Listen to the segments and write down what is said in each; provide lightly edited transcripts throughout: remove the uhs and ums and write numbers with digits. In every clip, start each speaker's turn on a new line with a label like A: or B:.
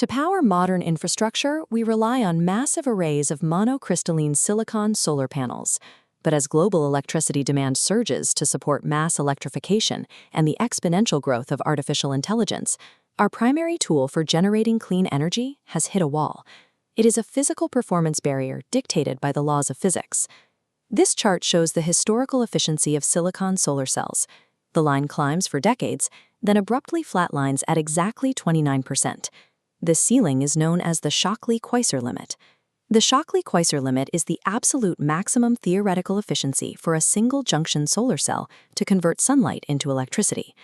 A: To power modern infrastructure, we rely on massive arrays of monocrystalline silicon solar panels. But as global electricity demand surges to support mass electrification and the exponential growth of artificial intelligence, our primary tool for generating clean energy has hit a wall. It is a physical performance barrier dictated by the laws of physics. This chart shows the historical efficiency of silicon solar cells. The line climbs for decades, then abruptly flatlines at exactly 29%. This ceiling is known as the Shockley-Queisser limit. The Shockley-Queisser limit is the absolute maximum theoretical efficiency for a single-junction solar cell to convert sunlight into electricity.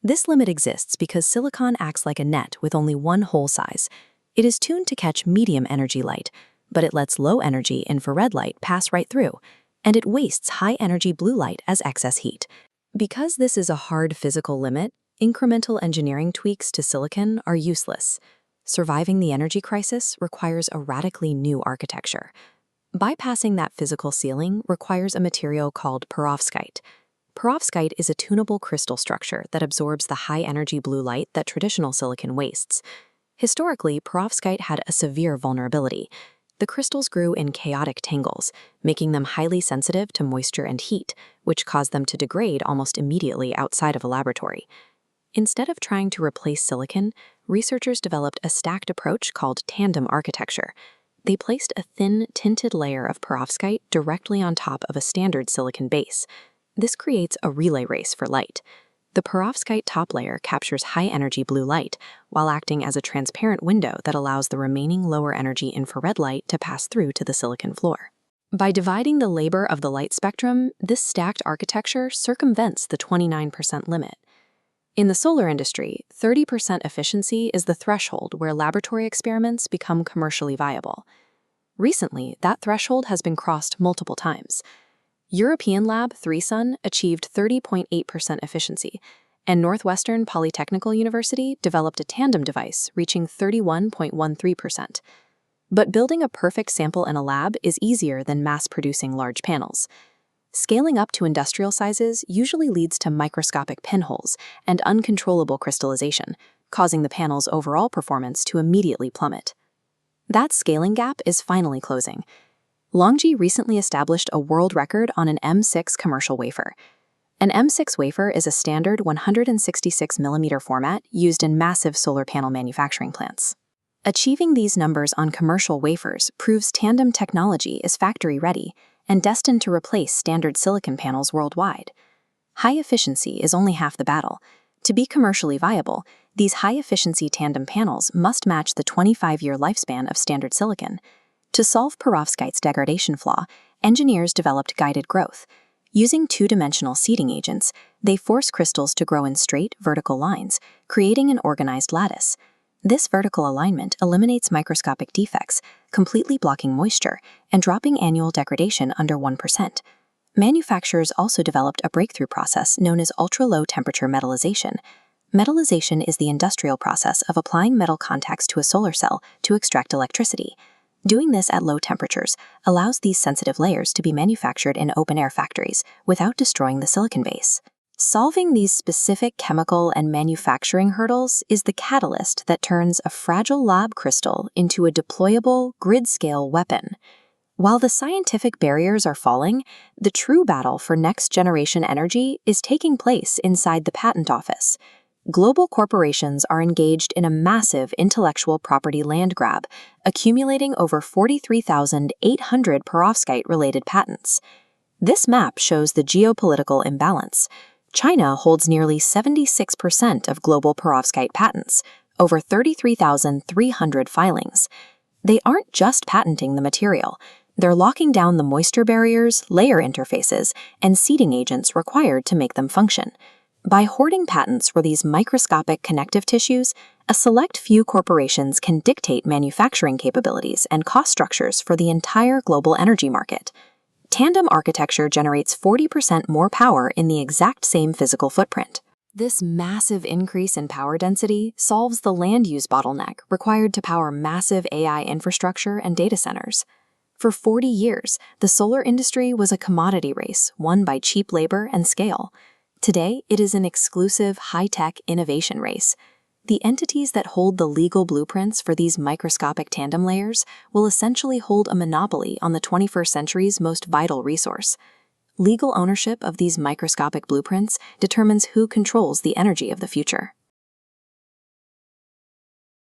A: This limit exists because silicon acts like a net with only one hole size. It is tuned to catch medium-energy light, but it lets low-energy infrared light pass right through, and it wastes high-energy blue light as excess heat. Because this is a hard physical limit, incremental engineering tweaks to silicon are useless. Surviving the energy crisis requires a radically new architecture. Bypassing that physical ceiling requires a material called perovskite. Perovskite is a tunable crystal structure that absorbs the high-energy blue light that traditional silicon wastes. Historically, perovskite had a severe vulnerability. The crystals grew in chaotic tangles, making them highly sensitive to moisture and heat, which caused them to degrade almost immediately outside of a laboratory. Instead of trying to replace silicon, researchers developed a stacked approach called tandem architecture. They placed a thin, tinted layer of perovskite directly on top of a standard silicon base. This creates a relay race for light. The perovskite top layer captures high-energy blue light, while acting as a transparent window that allows the remaining lower-energy infrared light to pass through to the silicon floor. By dividing the labor of the light spectrum, this stacked architecture circumvents the 29% limit. In the solar industry, 30% efficiency is the threshold where laboratory experiments become commercially viable. Recently, that threshold has been crossed multiple times. European lab 3Sun achieved 30.8% efficiency, and Northwestern Polytechnical University developed a tandem device reaching 31.13%. But building a perfect sample in a lab is easier than mass-producing large panels. Scaling up to industrial sizes usually leads to microscopic pinholes and uncontrollable crystallization, causing the panel's overall performance to immediately plummet. That scaling gap is finally closing. LONGi recently established a world record on an M6 commercial wafer. An M6 wafer is a standard 166mm format used in massive solar panel manufacturing plants. Achieving these numbers on commercial wafers proves tandem technology is factory-ready and destined to replace standard silicon panels worldwide. High efficiency is only half the battle. To be commercially viable, these high-efficiency tandem panels must match the 25-year lifespan of standard silicon. To solve perovskite's degradation flaw, engineers developed guided growth. Using two-dimensional seeding agents, they force crystals to grow in straight, vertical lines, creating an organized lattice. This vertical alignment eliminates microscopic defects, completely blocking moisture and dropping annual degradation under 1%. Manufacturers also developed a breakthrough process known as ultra-low temperature metallization. Metallization is the industrial process of applying metal contacts to a solar cell to extract electricity. Doing this at low temperatures allows these sensitive layers to be manufactured in open-air factories without destroying the silicon base. Solving these specific chemical and manufacturing hurdles is the catalyst that turns a fragile lab crystal into a deployable, grid-scale weapon. While the scientific barriers are falling, the true battle for next-generation energy is taking place inside the patent office. Global corporations are engaged in a massive intellectual property land grab, accumulating over 43,800 perovskite-related patents. This map shows the geopolitical imbalance. China holds nearly 76% of global perovskite patents, over 33,300 filings. They aren't just patenting the material. They're locking down the moisture barriers, layer interfaces, and seeding agents required to make them function. By hoarding patents for these microscopic connective tissues, a select few corporations can dictate manufacturing capabilities and cost structures for the entire global energy market. Tandem architecture generates 40% more power in the exact same physical footprint. This massive increase in power density solves the land use bottleneck required to power massive AI infrastructure and data centers. For 40 years, the solar industry was a commodity race won by cheap labor and scale. Today, it is an exclusive, high-tech innovation race. The entities that hold the legal blueprints for these microscopic tandem layers will essentially hold a monopoly on the 21st century's most vital resource. Legal ownership of these microscopic blueprints determines who controls the energy of the future.